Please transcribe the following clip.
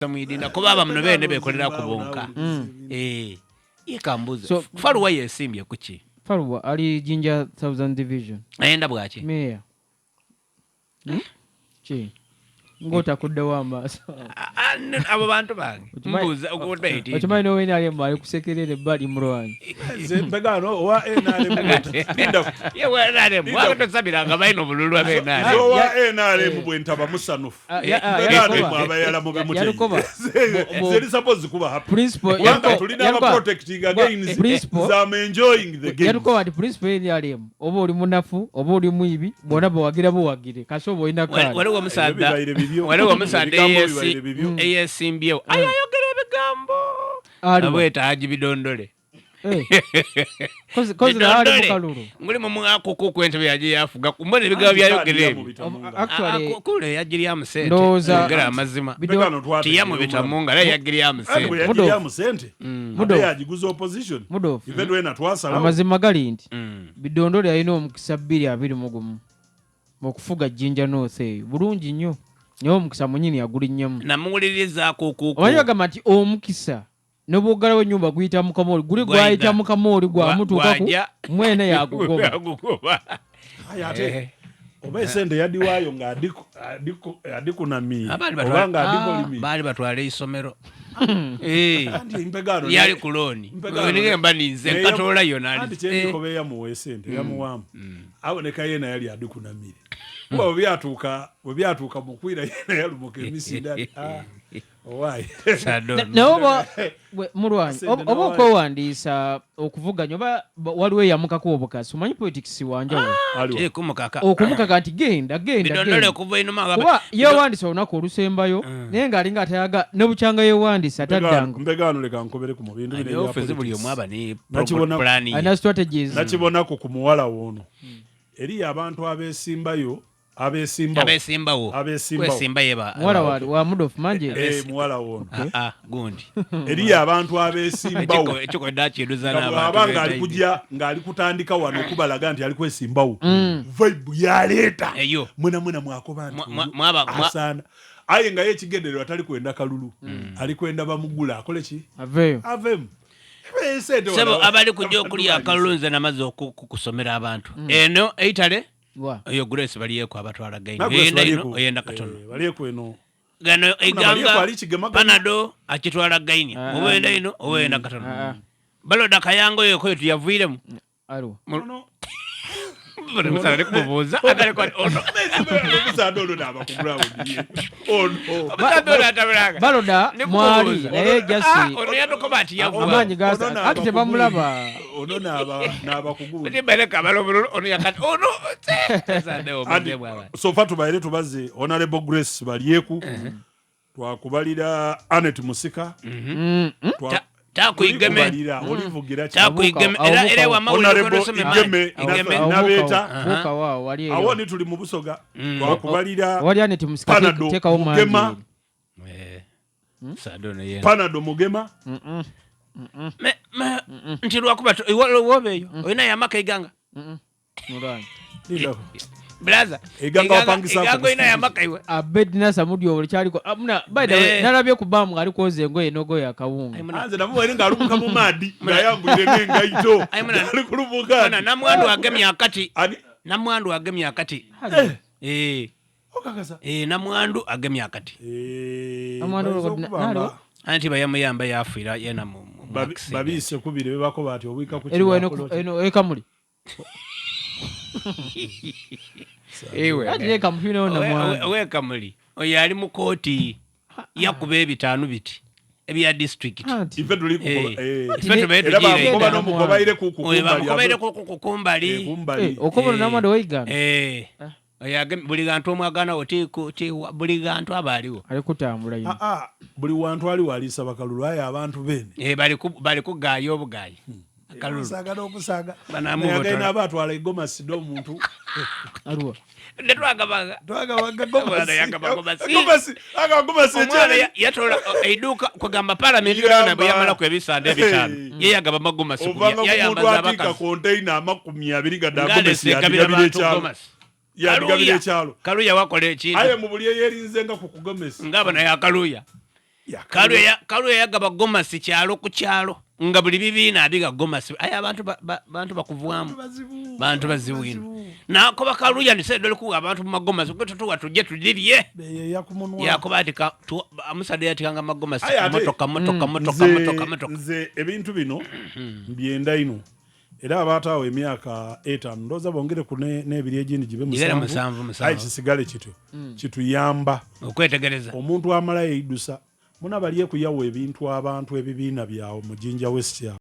Samwidina kuba abamuno bene bekolera ku bonka. Yekambuza. So, Faruwa yesimbye kuki? Faruwa ali Jinja Southern Division. Ayenda bwaki? Meya. Chi. Ngota kuddawo amaaso. Abo bantu bange. Mbuza okubeti. Okimanyi no wena ali mbali kusekerere bali mulwanyi. Mbegano wa NRM. Yewe NRM. Wakato sabiranga bayino bululu wa NRM. Yo wa NRM bwentaba musanufu. NRM abayala mube muti. Yalukoba. Zeri suppose kuba happy. Principal. Wanga tulina aba protecting against. I'm enjoying the game. Yalukoba di principal NRM. Oba oli munafu, oba oli mwibi, bonna bawagira buwagire. Kasobo ina kala. Waliwo musadda. Waliwo musadda ASMBO. Ayayogera ebigambo. Abweta haji bidondole. Kozi na ali mukalulu. Nguli mu akoko kwentebe yaje yafuga kumbona ebigambo byayogere. Actually kule yagiri ya musente. Ndoza amazima. Tiyamu bitamunga la yagiri ya musente. Yagiri ya musente. Mudo yagiguza opposition. Mudo. Ivedo ena twasala. Amazima gali nti. Bidondole ayino omukisa 220 okufuga Jinja North eyo. Bulungi nnyo. Nyo omukisa munyini yagulinnyamu. Namuwuliriza kuko. Omanyi nti omukisa n'obugala w'ennyumba guyita mu kamooli guli gwayita mu kamooli gwa mutuukaku mwene yagugoba. Ate oba esente yadiwaayo nga adikunamira oba nga adikolimi baali batwala isomero yali kuloni mba ninze nkatoola yona ali kyendikobe yamuwa esente yamuwamu aboneka yena yali adikunamire bwe byatuuka mukwira yena yalumuka emisindani naoba mulwanyi oba okwewandiisa okuvuganya oba waliwo eyamukako obukasi omanyi politics wanjawulo okumukaka nti genda kuba yewandiisa olunaku olusembayo naye ng'alinga atayaga ne bukyanga yewandiisa ataddanga mbegano leka nkobere ku mubindu alina strategies nakibonako ku muwala woono eriyo abantu abeesimbawo muwala wa Mudof manje muwala wono gundi eriyo abantu abeesimbawo abanga ali kujja ng'ali kutandika wano okubalaga nti ali kwesimbawo vibe yaleeta mwena mwakoba nti asana aye nga ye ekigendererwa atali kwenda kalulu ali kwenda bamugula akole ki avemu sebo abali kujja okulya akalunze namaze okukusomera abantu eno eitale oyo Grace baliyeko abatwala gaino oyenda katono baliyeko eno gano eganga Panado akitwala gaini obwenda ino obwenda katono baloda kayango yoko tuyavuiremu alo musale kubuza agale kwa ono musado ndaba kubulawo ndiye musado atabulaga baloda mwali naye jasi ono yadoko bati yavu amanyi gaza ati tebamulaba ono naba kugulu tibeleka balobulu ono yakati ono sade ombe bwaba sofa tubaire tubaze Honorable Grace balyeku twakubalira Anet Musika takuigeme era wa mawulire nabeta vuka wao wali awoni tuli mu Busoga twakubalira wali Anet Musika teka omanje sadono yena Panado Mugema ntirwa kuba wobeyo oyina yamaka iganga mulani Blaza iganga wapangisa iganga ina yamaka iwe Abedna Samudio olikyaliko amuna by the way nalabye kubamu ali koze ngoye nogo yakawunga anze namuwere ngalumuka mu madi ngayambulire nengaito ali kulumuka ana namwandu agemya akati namwandu agemya akati okakasa namwandu agemya akati amwandu nalo anti bayamuyamba yafuira yena mu babise kubire bako bati obwika ku eriwe eno ekamuli ewe ati kampuni ona mwana we kamuli oyo ali mu kooti yakuba ebitaanu biti ebya district ifeduli kukumbali okubona namwanda waigana buli gantu omwagana otiku buli gantu abaliwo ali kutambula ino buli wantu ali walisa bakalulu aye abantu bene bali kugaaya obugayi akalulu sagala okusaga banamugotana abatwala igoma sido omuntu alwa ndetwagabaga omwana yatola eiduka kugamba parliament yona buyamala ku ebisande ebitano ye yagaba magomasi yayambaza abaka container 20 gadagomasi yadigabire ekyalo kaluya wakola ekintu aye mu buli yerinze nga ku kugomesi ngaba naye akaluya Kalwe yagaba Gomasi kyalo ku kyalo nga buli bibiina abiga Gomasi aye abantu bakuvwamu bantu baziwino nako bakaluya nisedde ku abantu mu Magomasi kwe tutuwa tujje tulirye yakubati amusade yatikanga Magomasi motoka nze ebintu bino mbyenda ino era abaataawo emyaka 5 ndoza bongere ku n'ebiri egindi gibe musanvu aye kisigale kituyamba okwetegereza omuntu amala yeyidusa muna baliye kuyawa ebintu abantu ebibiina byawo mu Jinja West